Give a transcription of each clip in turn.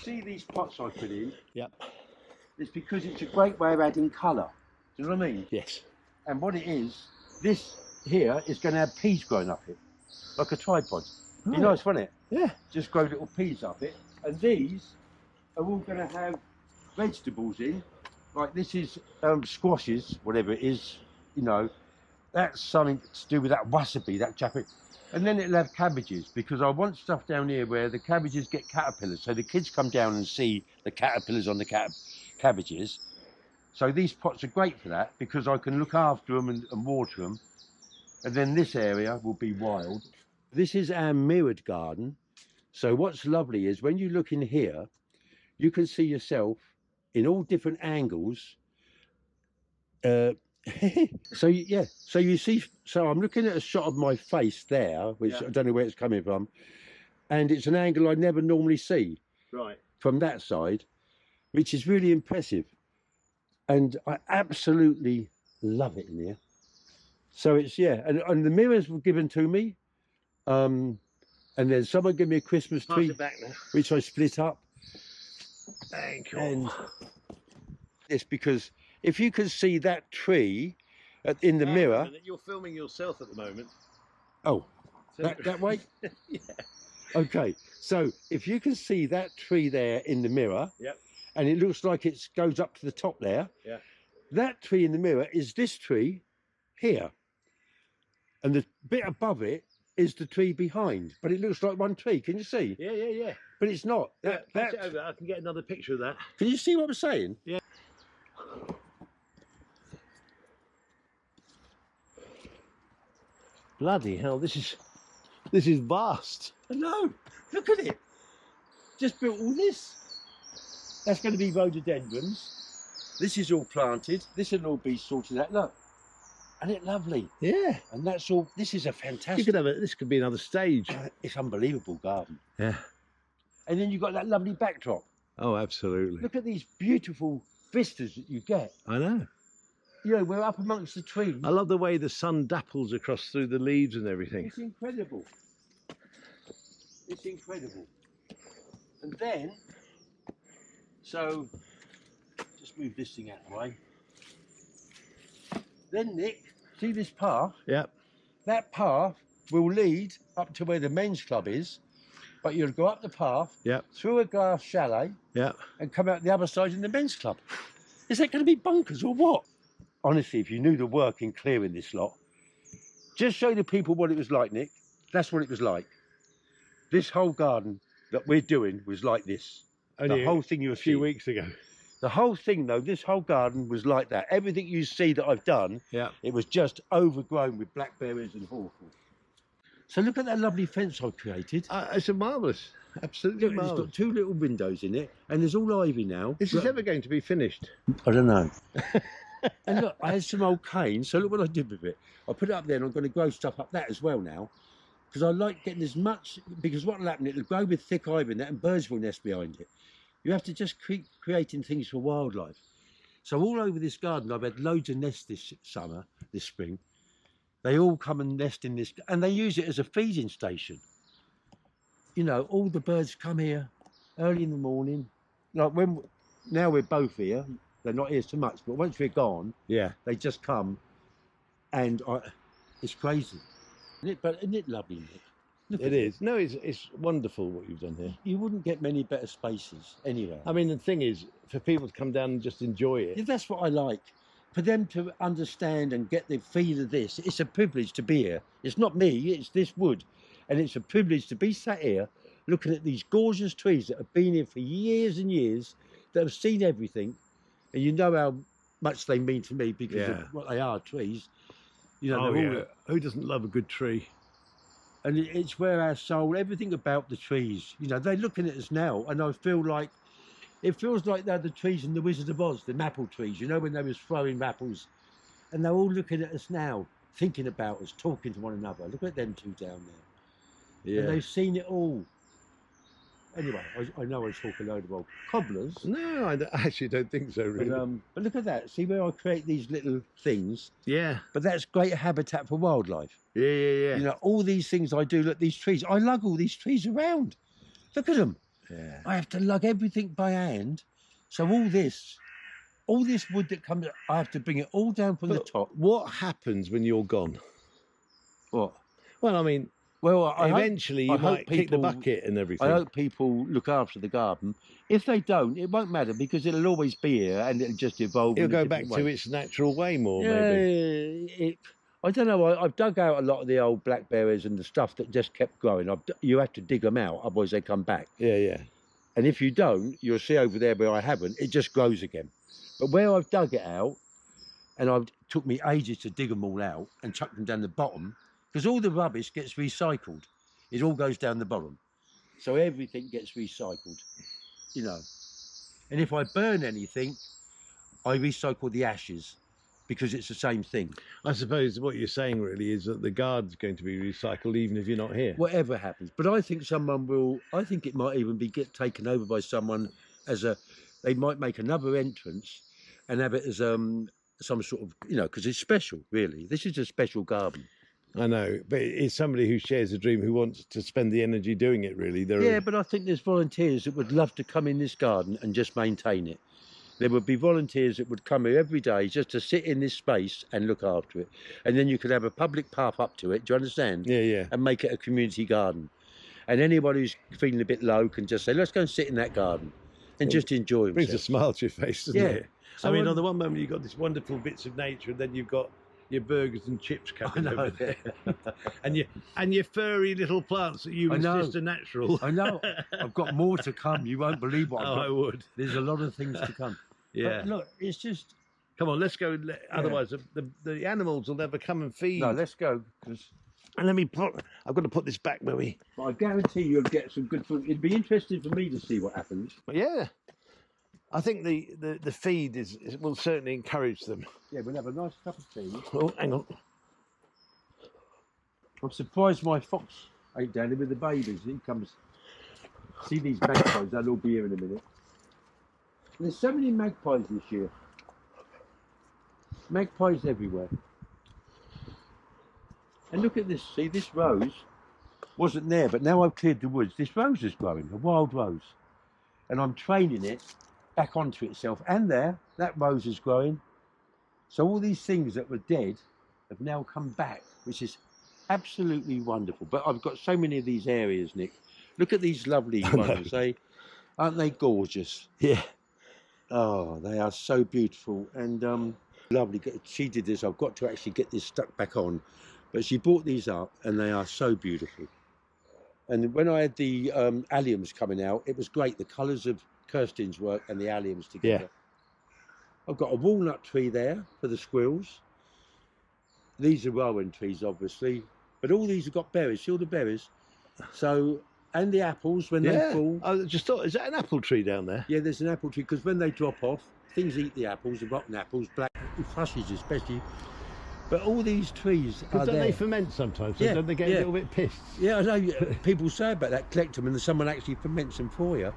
See these pots I put in? Yep. It's because it's a great way of adding colour. Do you know what I mean? Yes. And what it is, this here is going to have peas growing up it, like a tripod. Be Right. nice, wouldn't it? Yeah. Just grow little peas up it. And these are all going to have vegetables in. Like this is squashes, whatever it is, you know. That's something to do with that wasabi, that Japanese. And then it'll have cabbages, because I want stuff down here where the cabbages get caterpillars. So the kids come down and see the caterpillars on the cabbages. So these pots are great for that, because I can look after them and water them. And then this area will be wild. This is our mirrored garden. So what's lovely is when you look in here, you can see yourself in all different angles. So yeah, so you see, so I'm looking at a shot of my face there, which I don't know where it's coming from, and it's an angle I never normally see from that side, which is really impressive, and I absolutely love it in here. So it's, yeah, and the mirrors were given to me, and then someone gave me a Christmas tree which I split up. Thank you. And it's because if you can see that tree in the mirror. You're filming yourself at the moment. Oh, that way? Yeah. Okay, so if you can see that tree there in the mirror, and it looks like it goes up to the top there, that tree in the mirror is this tree here. And the bit above it is the tree behind, but it looks like one tree. Can you see? Yeah. But it's not. Pass it over. I can get another picture of that. Can you see what I'm saying? Yeah. Bloody hell, this is vast. I know. Look at it. Just built all this. That's going to be rhododendrons. This is all planted. This will all be sorted out. Look. And it's lovely. Yeah. And that's all. This is a fantastic. You could have this could be another stage. It's unbelievable garden. Yeah. And then you've got that lovely backdrop. Oh, absolutely. Look at these beautiful vistas that you get. I know. You know, we're up amongst the trees. I love the way the sun dapples across through the leaves and everything. It's incredible. It's incredible. And then, so, just move this thing out of the way. Then, Nick, see this path? Yeah. That path will lead up to where the men's club is, but you'll go up the path, through a glass chalet, and come out the other side in the men's club. Is that going to be bonkers or what? Honestly, if you knew the work in clearing this lot, just show the people what it was like, Nick. That's what it was like. This whole garden that we're doing was like this. Only the whole thing you were a few seeing. weeks ago. The whole thing, though, this whole garden was like that. Everything you see that I've done, it was just overgrown with blackberries and hawthorn. So look at that lovely fence I've created. It's a marvellous, absolutely marvellous. It's got 2 little windows in it, and there's all ivy now. Is this ever going to be finished? I don't know. And look, I had some old cane, so look what I did with it. I put it up there, and I'm going to grow stuff up that as well now, because I like getting as much, because what will happen, it'll grow with thick ivy and that, and birds will nest behind it. You have to just keep creating things for wildlife. So all over this garden, I've had loads of nests this summer, this spring. They all come and nest in this, and they use it as a feeding station. You know, all the birds come here early in the morning. Like now we're both here. They're not here so much, but once we're gone, they just come, and it's crazy. Isn't it lovely, Nick? It is. No, it's wonderful what you've done here. You wouldn't get many better spaces anywhere. I mean, the thing is, for people to come down and just enjoy it. Yeah, that's what I like. For them to understand and get the feel of this, it's a privilege to be here. It's not me, it's this wood. And it's a privilege to be sat here looking at these gorgeous trees that have been here for years and years, that have seen everything. And you know how much they mean to me because of what they are, trees. You know, who doesn't love a good tree? And it's where our soul, everything about the trees, you know, they're looking at us now, and I feel like, it feels like they're the trees in the Wizard of Oz, the apple trees, you know, when they was throwing apples, and they're all looking at us now. thinking about us, talking to one another. Look at them two down there. Yeah. And they've seen it all. Anyway, I know I talk a load of old cobblers. No, I actually don't think so, really. But look at that. See where I create these little things? Yeah. But that's great habitat for wildlife. Yeah. You know, all these things I do, look, these trees, I lug all these trees around. Look at them. Yeah. I have to lug everything by hand. So all this wood that comes, I have to bring it all down from the top. What happens when you're gone? What? Well, I mean, eventually you might kick the bucket and everything. I hope people look after the garden. If they don't, it won't matter because it'll always be here and it'll just evolve. It'll go back to its natural way more, maybe. I don't know. I've dug out a lot of the old blackberries and the stuff that just kept growing. You have to dig them out, otherwise they come back. Yeah. And if you don't, you'll see over there where I haven't, it just grows again. But where I've dug it out, and it took me ages to dig them all out and chuck them down the bottom, because all the rubbish gets recycled. It all goes down the bottom. So everything gets recycled, you know. And if I burn anything, I recycle the ashes because it's the same thing. I suppose what you're saying really is that the garden's going to be recycled even if you're not here. Whatever happens. But I think I think it might even get taken over by someone they might make another entrance and have it as some sort of, you know, because it's special, really. This is a special garden. I know, but it's somebody who shares a dream who wants to spend the energy doing it, really. But I think there's volunteers that would love to come in this garden and just maintain it. There would be volunteers that would come here every day just to sit in this space and look after it. And then you could have a public path up to it, do you understand? Yeah. And make it a community garden. And anybody who's feeling a bit low can just say, let's go and sit in that garden and just enjoy it. Brings a smile to your face, doesn't it? So I mean, on the one moment you've got these wonderful bits of nature, and then you've got your burgers and chips coming over there, and your furry little plants that you insist are natural. I know. I've got more to come. You won't believe what I've got. I would. There's a lot of things to come. Yeah. But look, it's just. Come on, let's go. Otherwise, the animals will never come and feed. No, let's go. And I've got to put this back where we. I guarantee you'll get some good food. It'd be interesting for me to see what happens. But yeah. I think the feed will certainly encourage them. Yeah, we'll have a nice cup of tea. Oh, hang on. I'm surprised my fox ain't down here with the babies. He comes. See these magpies, they'll all be here in a minute. There's so many magpies this year. Magpies everywhere. And look at this, see this rose wasn't there, but now I've cleared the woods, this rose is growing, a wild rose. And I'm training it back onto itself, and that rose is growing. So all these things that were dead have now come back, which is absolutely wonderful. But I've got so many of these areas, Nick. Look at these lovely ones, aren't they gorgeous? Yeah. Oh, they are so beautiful and lovely. She did this, I've got to actually get this stuck back on, but she brought these up and they are so beautiful. And when I had the alliums coming out, it was great, the colours of Kirsten's work and the alliums together. Yeah. I've got a walnut tree there for the squirrels. These are rowan trees, obviously, but all these have got berries. See all the berries? So, and the apples when they fall. I just thought, is that an apple tree down there? Yeah, there's an apple tree, because when they drop off, things eat the apples, the rotten apples, black thrushes especially. But all these trees are don't there. They ferment sometimes, so don't they get a little bit pissed? Yeah, I know. People say about that, collect them, and then someone actually ferments them for you.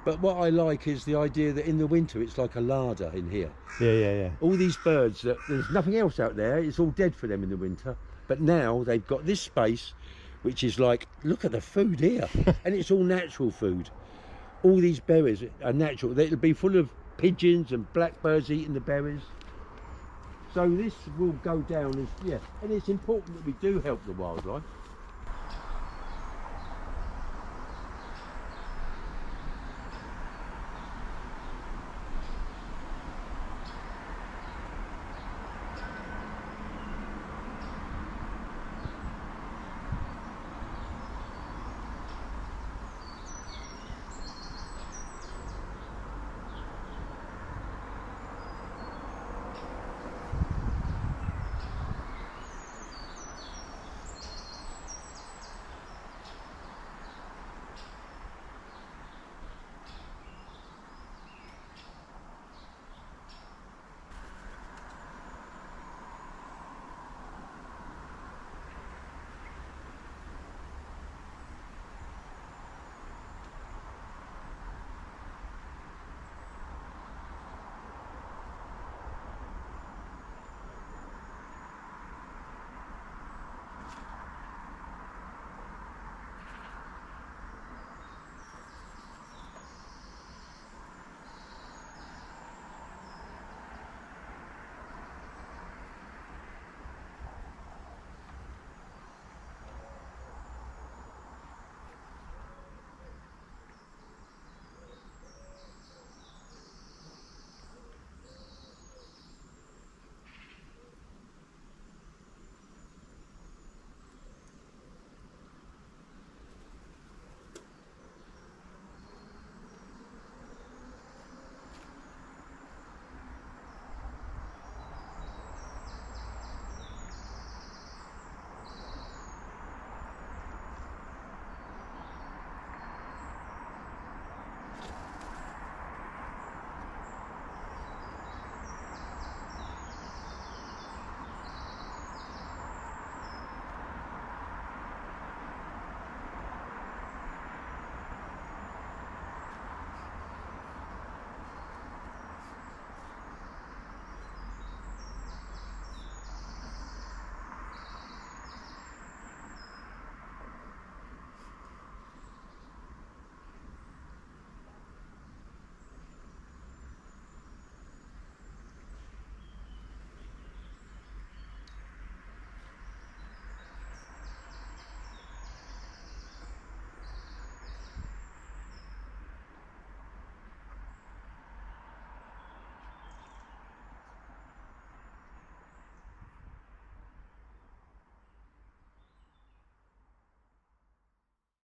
But what I like is the idea that in the winter it's like a larder in here. Yeah. All these birds, there's nothing else out there, it's all dead for them in the winter. But now they've got this space, which is like, look at the food here. And it's all natural food. All these berries are natural. It'll be full of pigeons and blackbirds eating the berries. So this will go down as, and it's important that we do help the wildlife.